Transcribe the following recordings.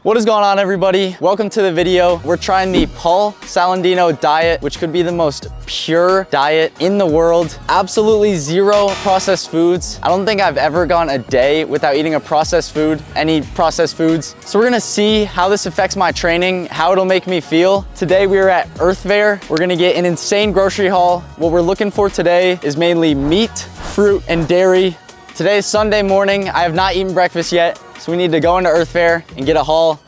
What is going on, everybody? Welcome to the video. We're trying the Paul Saladino diet, which could be the most pure diet in the world. Absolutely zero processed foods. I don't think I've ever gone a day without eating a processed food, any processed foods. So we're gonna see how this affects my training, how it'll make me feel. Today we are at Earth Fair. We're gonna get an insane grocery haul. What we're looking for today is mainly meat, fruit, and dairy. Today is Sunday morning. I have not eaten breakfast yet. So we need to go into Earth Fair and get a haul.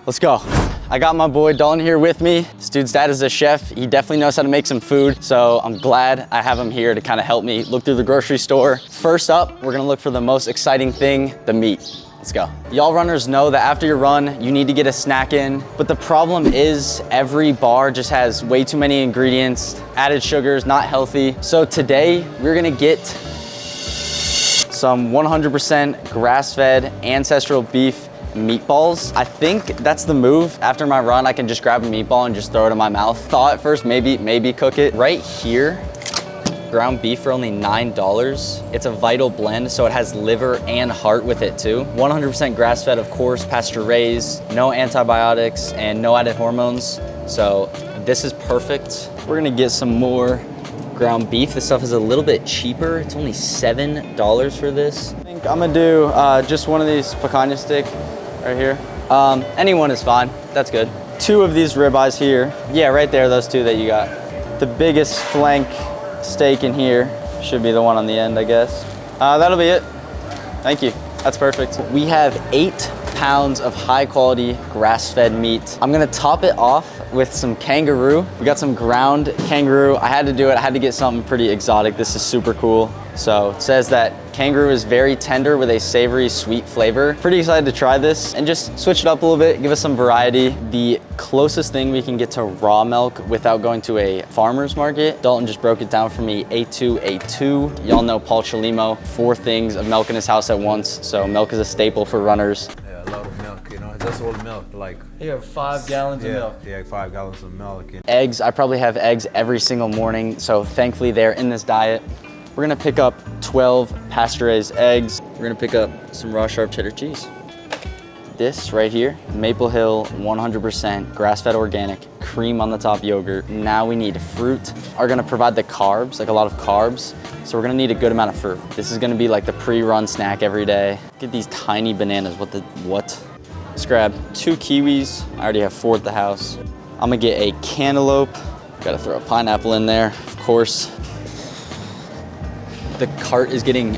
Let's go. I got my boy Dalton here with me. This dude's dad is a chef. He definitely knows how to make some food. So I'm glad I have him here to kind of help me look through the grocery store. First up, we're gonna look for the most exciting thing, the meat. Let's go. Y'all runners know that after your run, you need to get a snack in. But the problem is every bar just has way too many ingredients, added sugars, not healthy. So today we're gonna get some 100% grass-fed ancestral beef meatballs. I think that's the move. After my run, I can just grab a meatball and just throw it in my mouth. Thought at first, maybe cook it. Right here, ground beef for only $9. It's a vital blend, so it has liver and heart with it too. 100% grass-fed, of course, pasture-raised, no antibiotics and no added hormones. So this is perfect. We're gonna get some more ground beef. This stuff is a little bit cheaper. It's only $7 for this. I think I'm gonna do just one of these picanha stick right here. Anyone is fine, that's good. 2 of these ribeyes here. Yeah, right there, those 2 that you got. The biggest flank steak in here should be the one on the end, I guess. That'll be it. Thank you, that's perfect. We have 8 pounds of high quality grass-fed meat. I'm gonna top it off with some kangaroo. We got some ground kangaroo. I had to do it. I had to get something pretty exotic. This is super cool. So it says that kangaroo is very tender with a savory, sweet flavor. Pretty excited to try this and just switch it up a little bit, give us some variety. The closest thing we can get to raw milk without going to a farmer's market. Dalton just broke it down for me, A2. Y'all know Paul Saladino, 4 things of milk in his house at once. So milk is a staple for runners. A lot of milk, you know, that's all milk, like. You have 5 gallons of milk. Yeah, 5 gallons of milk. Eggs, I probably have eggs every single morning, so thankfully they're in this diet. We're gonna pick up 12 pasture-raised eggs. We're gonna pick up some raw sharp cheddar cheese. This right here, Maple Hill 100% grass-fed organic, cream on the top yogurt. Now we need fruit. Are gonna provide the carbs, like a lot of carbs. So we're gonna need a good amount of fruit. This is gonna be like the pre-run snack every day. Get these tiny bananas, what? Let's grab 2 kiwis. I already have 4 at the house. I'm gonna get a cantaloupe. Gotta throw a pineapple in there, of course. The cart is getting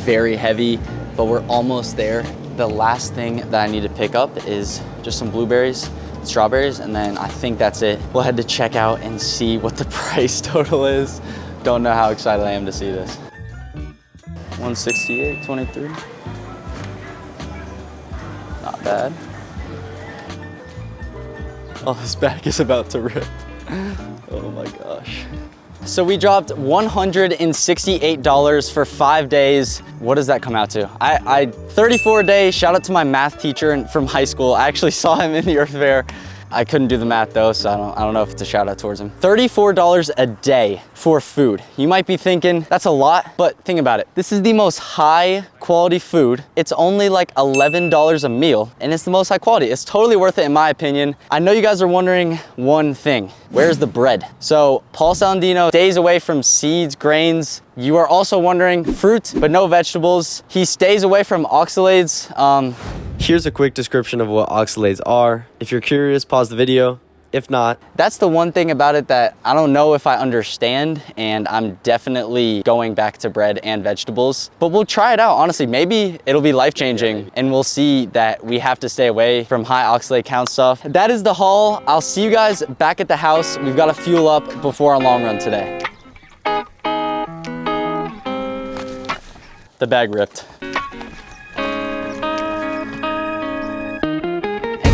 very heavy, but we're almost there. The last thing that I need to pick up is just some blueberries, strawberries, and then I think that's it. We'll head to check out and see what the price total is. Don't know how excited I am to see this. 168.23. Not bad. Oh, this bag is about to rip. Oh my gosh. So we dropped $168 for 5 days. What does that come out to? 34 a day. Shout out to my math teacher from high school. I actually saw him in the Earth Fair. I couldn't do the math though, so I don't know if it's a shout out towards him. $34 a day for food. You might be thinking, that's a lot, but think about it. This is the most high quality food. It's only like $11 a meal, and it's the most high quality. It's totally worth it in my opinion. I know you guys are wondering one thing. Where's the bread? So Paul Saladino stays away from seeds, grains. You are also wondering fruit, but no vegetables. He stays away from oxalates. Here's a quick description of what oxalates are. If you're curious, pause the video. If not, that's the one thing about it that I don't know if I understand, and I'm definitely going back to bread and vegetables. But we'll try it out, honestly. Maybe it'll be life-changing, and we'll see that we have to stay away from high oxalate count stuff. That is the haul. I'll see you guys back at the house. We've got to fuel up before our long run today. The bag ripped.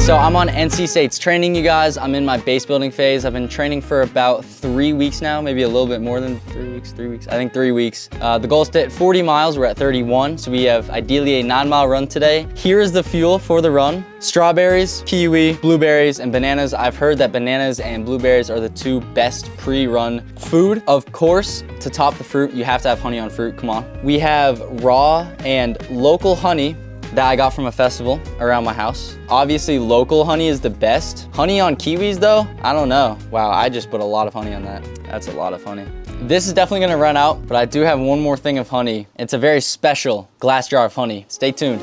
So I'm on NC State's training, you guys. I'm in my base building phase. I've been training for about 3 weeks now, maybe a little bit more than 3 weeks, I think 3 weeks. The goal is to hit 40 miles, we're at 31. So we have ideally a 9-mile run today. Here is the fuel for the run. Strawberries, kiwi, blueberries, and bananas. I've heard that bananas and blueberries are the 2 best pre-run food. Of course, to top the fruit, you have to have honey on fruit, come on. We have raw and local honey that I got from a festival around my house. Obviously, local honey is the best. Honey on kiwis though, I don't know. Wow, I just put a lot of honey on that. That's a lot of honey. This is definitely gonna run out, but I do have one more thing of honey. It's a very special glass jar of honey. Stay tuned.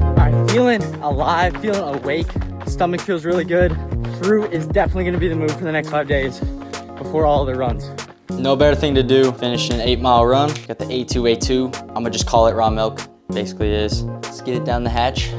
All right, feeling alive, feeling awake. Stomach feels really good. Fruit is definitely gonna be the move for the next 5 days before all the runs. No better thing to do, finish an 8-mile run. Got the A2A2. I'm gonna just call it raw milk. Basically it is. Let's get it down the hatch.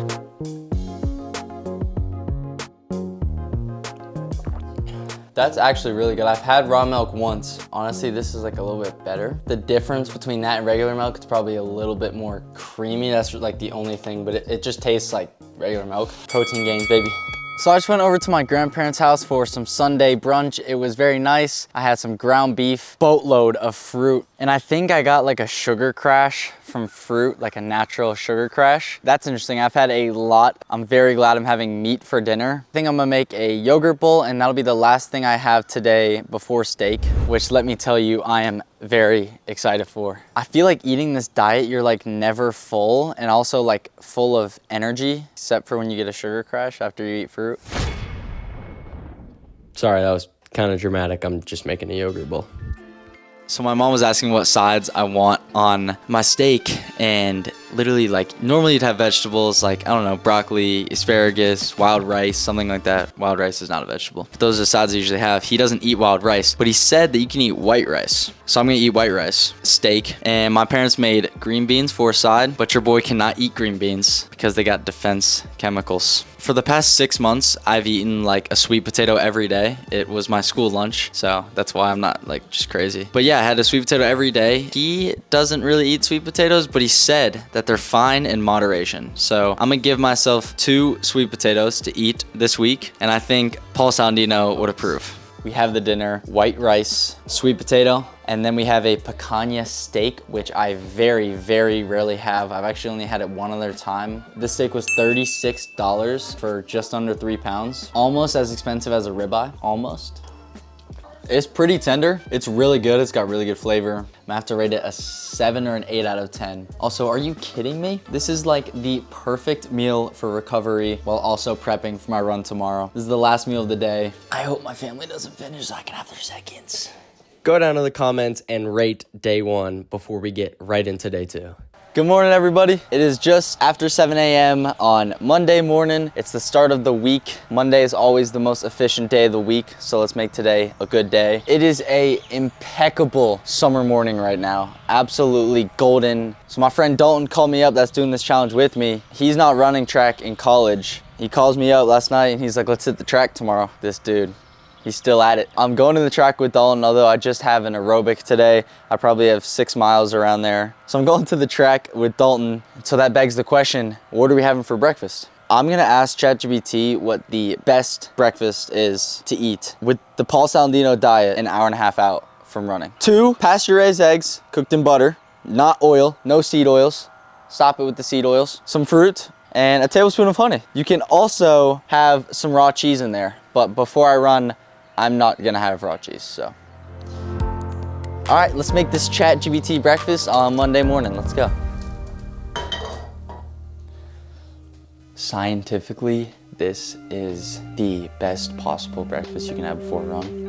That's actually really good. I've had raw milk once. Honestly, this is like a little bit better. The difference between that and regular milk, it's probably a little bit more creamy. That's like the only thing, but it just tastes like regular milk. Protein gains, baby. So I just went over to my grandparents' house for some Sunday brunch. It was very nice. I had some ground beef, boatload of fruit, and I think I got like a sugar crash from fruit, like a natural sugar crash. That's interesting. I've had a lot. I'm very glad I'm having meat for dinner. I think I'm gonna make a yogurt bowl, and that'll be the last thing I have today before steak, which let me tell you, I am very excited for. I feel like eating this diet, you're like never full and also like full of energy, except for when you get a sugar crash after you eat fruit. Sorry, that was kind of dramatic. I'm just making a yogurt bowl. So my mom was asking what sides I want on my steak, and literally like normally you'd have vegetables like, I don't know, broccoli, asparagus, wild rice, something like that. Wild rice is not a vegetable, but those are the sides I usually have. He doesn't eat wild rice, but he said that you can eat white rice. So I'm gonna eat white rice, steak, and my parents made green beans for a side, but your boy cannot eat green beans because they got defense chemicals. For the past 6 months, I've eaten like a sweet potato every day. It was my school lunch, so that's why I'm not like just crazy. But yeah, I had a sweet potato every day. He doesn't really eat sweet potatoes, but he said that they're fine in moderation. So I'm gonna give myself 2 sweet potatoes to eat this week, and I think Paul Saladino would approve. We have the dinner, white rice, sweet potato, and then we have a picanha steak, which I very, very rarely have. I've actually only had it one other time. This steak was $36 for just under 3 pounds. Almost as expensive as a ribeye, almost. It's pretty tender. It's really good. It's got really good flavor. I'm gonna have to rate it a 7 or an 8 out of 10. Also, are you kidding me? This is like the perfect meal for recovery while also prepping for my run tomorrow. This is the last meal of the day. I hope my family doesn't finish so I can have their seconds. Go down in the comments and rate day 1 before we get right into day 2. Good morning, everybody. It is just after 7 a.m. on Monday morning. It's the start of the week. Monday is always the most efficient day of the week, so let's make today a good day. It is a impeccable summer morning right now. Absolutely golden. So my friend Dalton called me up that's doing this challenge with me. He's not running track in college. He calls me up last night and he's like, let's hit the track tomorrow. This dude. He's still at it. I'm going to the track with Dalton, although I just have an aerobic today. I probably have 6 miles around there. So I'm going to the track with Dalton. So that begs the question, what are we having for breakfast? I'm gonna ask ChatGPT what the best breakfast is to eat with the Paul Saladino diet an hour and a half out from running. 2 pasture-raised eggs cooked in butter, not oil, no seed oils. Stop it with the seed oils. Some fruit and a tablespoon of honey. You can also have some raw cheese in there, but before I run, I'm not gonna have raw cheese, so. All right, let's make this ChatGPT breakfast on Monday morning. Let's go. Scientifically, this is the best possible breakfast you can have before a run.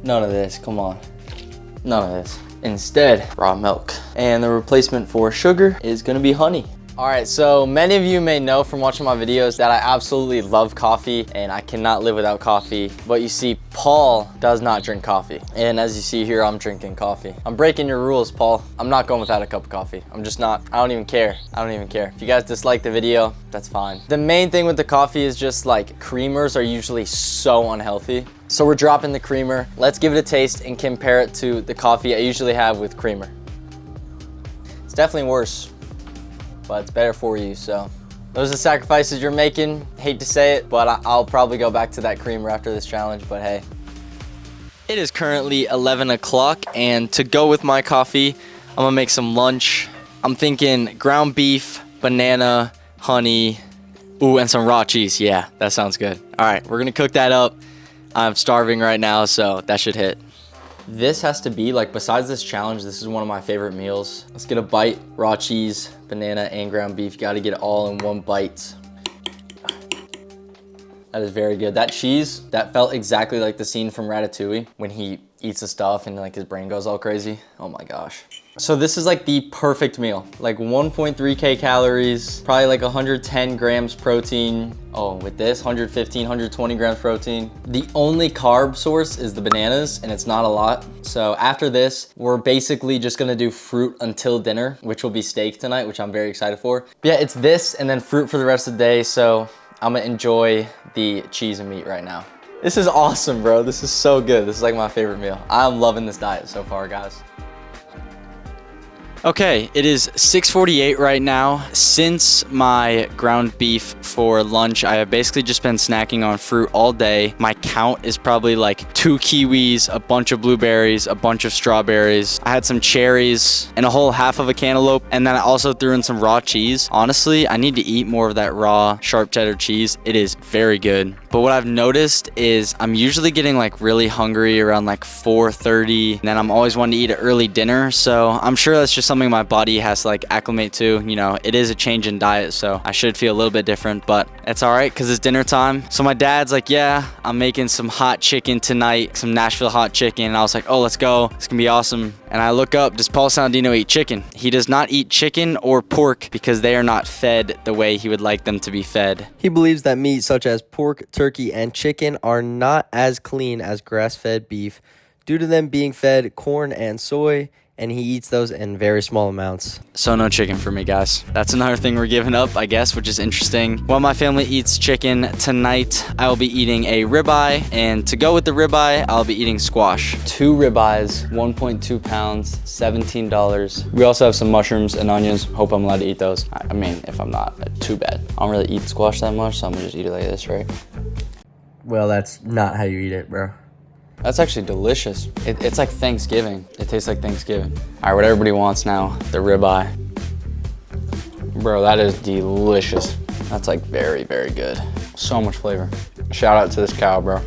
None of this, come on. None of this. Instead, raw milk. And the replacement for sugar is gonna be honey. All right, so many of you may know from watching my videos that I absolutely love coffee and I cannot live without coffee. But you see, Paul does not drink coffee. And as you see here, I'm drinking coffee. I'm breaking your rules, Paul. I'm not going without a cup of coffee. I'm just not. I don't even care. I don't even care. If you guys dislike the video, that's fine. The main thing with the coffee is just like creamers are usually so unhealthy. So we're dropping the creamer. Let's give it a taste and compare it to the coffee I usually have with creamer. It's definitely worse, but it's better for you, so Those are the sacrifices you're making. Hate to say it, but I'll probably go back to that creamer after this challenge, but hey. It is currently 11 o'clock, and to go with my coffee, I'm gonna make some lunch. I'm thinking ground beef, banana, honey, ooh, and some raw cheese. Yeah, that sounds good. All right, we're gonna cook that up. I'm starving right now, so that should hit. This has to be, like, besides this challenge, this is one of my favorite meals. Let's get a bite. Raw cheese, banana, and ground beef. Got to get it all in one bite. That is very good. That cheese, that felt exactly like the scene from Ratatouille when he eats the stuff and like his brain goes all crazy. Oh my gosh. So this is like the perfect meal. Like 1.3K calories, probably like 110 grams protein. Oh, with this, 115, 120 grams protein. The only carb source is the bananas, and it's not a lot. So after this, we're basically just gonna do fruit until dinner, which will be steak tonight, which I'm very excited for. But yeah, it's this and then fruit for the rest of the day. So I'm gonna enjoy the cheese and meat right now. This is awesome, bro. This is so good. This is like my favorite meal. I'm loving this diet so far, guys. Okay, it is 6:48 right now. Since my ground beef for lunch, I have basically just been snacking on fruit all day. My count is probably like 2 kiwis, a bunch of blueberries, a bunch of strawberries. I had some cherries and a whole half of a cantaloupe, and then I also threw in some raw cheese. Honestly, I need to eat more of that raw sharp cheddar cheese. It is very good. But what I've noticed is I'm usually getting like really hungry around like 4:30, and then I'm always wanting to eat an early dinner. So I'm sure that's just something my body has to like acclimate to. You know, it is a change in diet, so I should feel a little bit different, but it's all right because it's dinner time. So my dad's like, yeah, I'm making some hot chicken tonight, some Nashville hot chicken. And I was like, oh, let's go. It's gonna be awesome. And I look up, does Paul Saladino eat chicken? He does not eat chicken or pork because they are not fed the way he would like them to be fed. He believes that meat such as pork, turkey, and chicken are not as clean as grass-fed beef due to them being fed corn and soy, and he eats those in very small amounts. So no chicken for me, guys. That's another thing we're giving up, I guess, which is interesting. While my family eats chicken tonight, I will be eating a ribeye, and to go with the ribeye, I'll be eating squash. 2 ribeyes, 1.2 pounds, $17. We also have some mushrooms and onions. Hope I'm allowed to eat those. I mean, if I'm not, too bad. I don't really eat squash that much, so I'm gonna just eat it like this, right? Well, that's not how you eat it, bro. That's actually delicious. It's like Thanksgiving. It tastes like Thanksgiving. All right, what everybody wants now, the ribeye. Bro, that is delicious. That's like very, very good. So much flavor. Shout out to this cow, bro.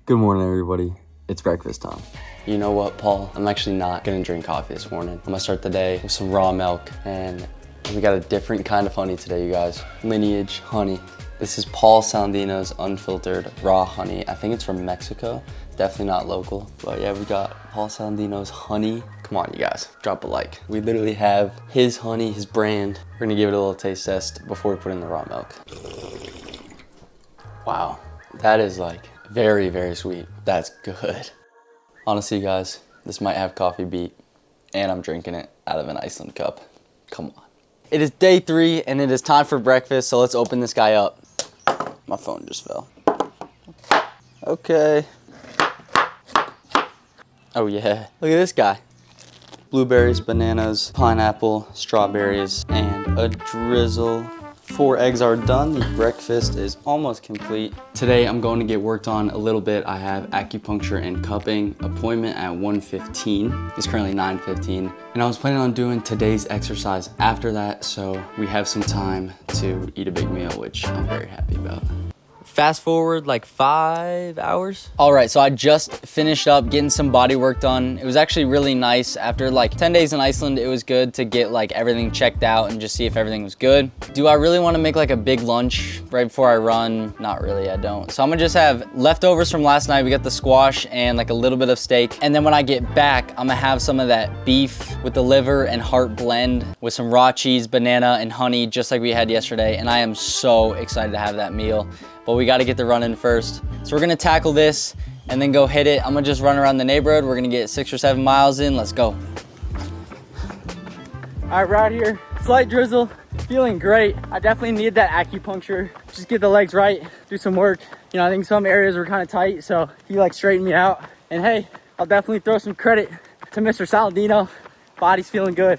Good morning, everybody. It's breakfast time. You know what, Paul? I'm actually not gonna drink coffee this morning. I'm gonna start the day with some raw milk, and we got a different kind of honey today, you guys. Lineage honey. This is Paul Saladino's unfiltered raw honey. I think it's from Mexico. Definitely not local. But yeah, we got Paul Saladino's honey. Come on, you guys, drop a like. We literally have his honey, his brand. We're gonna give it a little taste test before we put in the raw milk. Wow, that is like very, very sweet. That's good. Honestly, guys, this might have coffee beat, and I'm drinking it out of an Iceland cup. Come on. It is day 3, and it is time for breakfast, so let's open this guy up. My phone just fell. Okay. Oh yeah, look at this guy. Blueberries, bananas, pineapple, strawberries, and a drizzle. 4 eggs are done. The breakfast is almost complete. Today I'm going to get worked on a little bit. I have acupuncture and cupping appointment at 1:15. It's currently 9:15. And I was planning on doing today's exercise after that, so we have some time to eat a big meal, which I'm very happy about. Fast forward like 5 hours. All right, so I just finished up getting some body work done. It was actually really nice. After like 10 days in Iceland, it was good to get like everything checked out and just see if everything was good. Do I really want to make like a big lunch right before I run? Not really, I don't. So I'm gonna just have leftovers from last night. We got the squash and like a little bit of steak. And then when I get back, I'm gonna have some of that beef with the liver and heart blend with some raw cheese, banana, and honey, just like we had yesterday. And I am so excited to have that meal. But we gotta get the run in first. So we're gonna tackle this and then go hit it. I'm gonna just run around the neighborhood. We're gonna get 6 or 7 miles in. Let's go. All right, we're out here. Slight drizzle, feeling great. I definitely need that acupuncture. Just get the legs right, do some work. You know, I think some areas were kind of tight, so he like straightened me out. And hey, I'll definitely throw some credit to Mr. Saladino. Body's feeling good.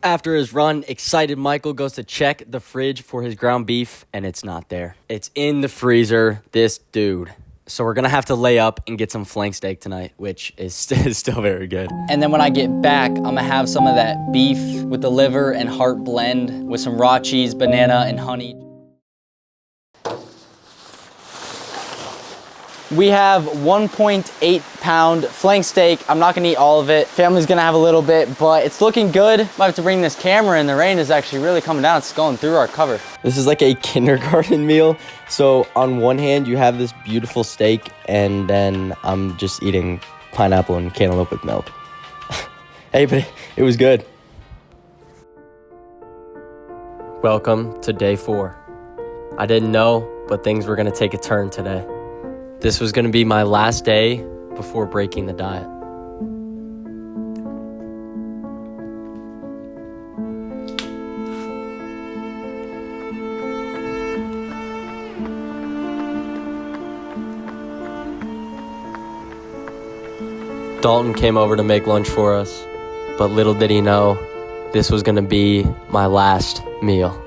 After his run, excited Michael goes to check the fridge for his ground beef, and it's not there. It's in the freezer, this dude. So we're going to have to lay up and get some flank steak tonight, which is still very good. And then when I get back, I'm going to have some of that beef with the liver and heart blend with some raw cheese, banana, and honey. We have 1.8 pound flank steak. I'm not gonna eat all of it. Family's gonna have a little bit, but it's looking good. Might have to bring this camera in. The rain is actually really coming down. It's going through our cover. This is like a kindergarten meal. So on one hand, you have this beautiful steak, and then I'm just eating pineapple and cantaloupe with milk. Hey, but it was good. Welcome to day 4. I didn't know, but things were gonna take a turn today. This was going to be my last day before breaking the diet. Dalton came over to make lunch for us, but little did he know, this was going to be my last meal.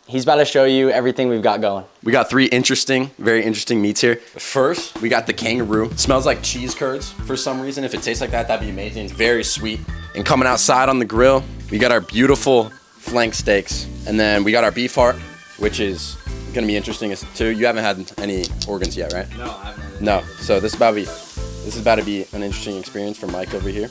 He's about to show you everything we've got going. We got 3 very interesting meats here. First, we got the kangaroo. It smells like cheese curds for some reason. If it tastes like that, that'd be amazing. It's very sweet. And coming outside on the grill, we got our beautiful flank steaks. And then we got our beef heart, which is gonna be interesting too. You haven't had any organs yet, right? No, I haven't. No, so this is about to be an interesting experience for Mike over here.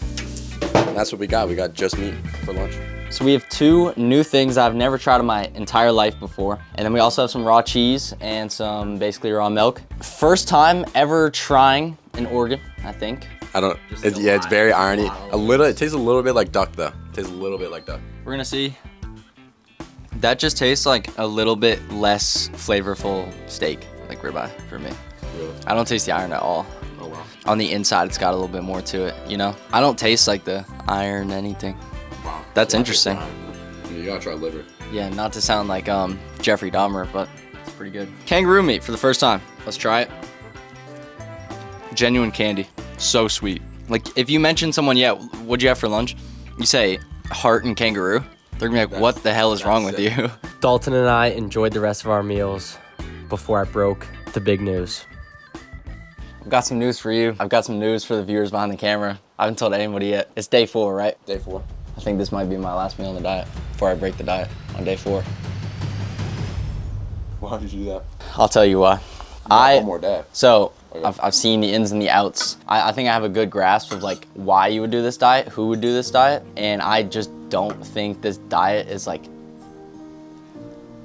And that's what we got. We got just meat for lunch. So we have 2 new things I've never tried in my entire life before. And then we also have some raw cheese and some basically raw milk. First time ever trying an organ, I think. It's very irony. It tastes a little bit like duck though. It tastes a little bit like duck. We're gonna see. That just tastes like a little bit less flavorful steak, like ribeye for me. Really? I don't taste the iron at all. Oh wow. On the inside, it's got a little bit more to it, you know? I don't taste like the iron anything. Wow. That's interesting. You gotta try liver. Yeah, not to sound like Jeffrey Dahmer, but it's pretty good. Kangaroo meat for the first time. Let's try it. Genuine candy. So sweet. Like, if you mention someone, yeah, what'd you have for lunch? You say heart and kangaroo. They're gonna be like, what the hell is wrong with you? Dalton and I enjoyed the rest of our meals before I broke the big news. I've got some news for you. I've got some news for the viewers behind the camera. I haven't told anybody yet. It's day 4, right? Day 4. I think this might be my last meal on the diet before I break the diet on day 4. Why did you do that? I'll tell you why. One more day. So Okay. I've seen the ins and the outs. I think I have a good grasp of like why you would do this diet, who would do this diet, and I just don't think this diet is like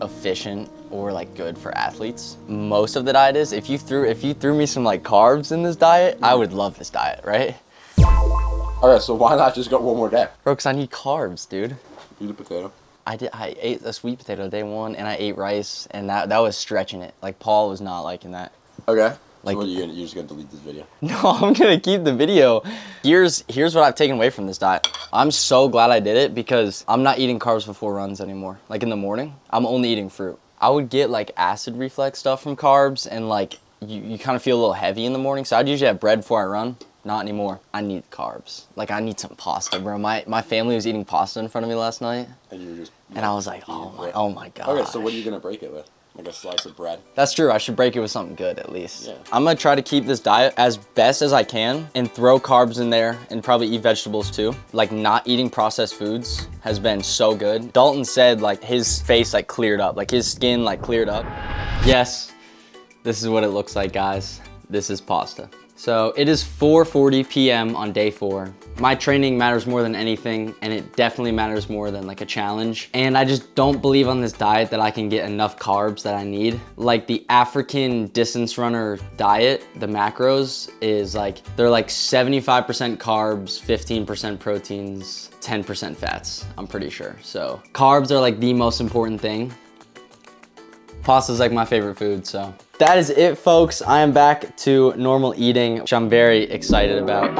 efficient or like good for athletes. Most of the diet is. If you threw me some like carbs in this diet, I would love this diet, right? Alright, so why not just go one more day? Bro, 'cause I need carbs, dude. Eat a potato. I ate a sweet potato day 1 and I ate rice, and that was stretching it. Like Paul was not liking that. Okay. Like- So what, you're just gonna delete this video? No, I'm gonna keep the video. Here's what I've taken away from this diet. I'm so glad I did it because I'm not eating carbs before runs anymore. Like in the morning, I'm only eating fruit. I would get like acid reflux stuff from carbs, and like you kind of feel a little heavy in the morning. So I'd usually have bread before I run. Not anymore. I need carbs. Like I need some pasta, bro. My family was eating pasta in front of me last night, And you're just. and I was like, oh my god. Okay, so what are you gonna break it with? Like a slice of bread? That's true. I should break it with something good at least. Yeah. I'm gonna try to keep this diet as best as I can and throw carbs in there and probably eat vegetables too. Like not eating processed foods has been so good. Dalton said like his face like cleared up, like his skin like cleared up. Yes, this is what it looks like, guys. This is pasta. So it is 4:40 p.m. on day 4. My training matters more than anything, and it definitely matters more than like a challenge. And I just don't believe on this diet that I can get enough carbs that I need. Like the African distance runner diet, the macros is like, they're like 75% carbs, 15% proteins, 10% fats, I'm pretty sure. So carbs are like the most important thing. Pasta's like my favorite food, so. That is it, folks. I am back to normal eating, which I'm very excited about.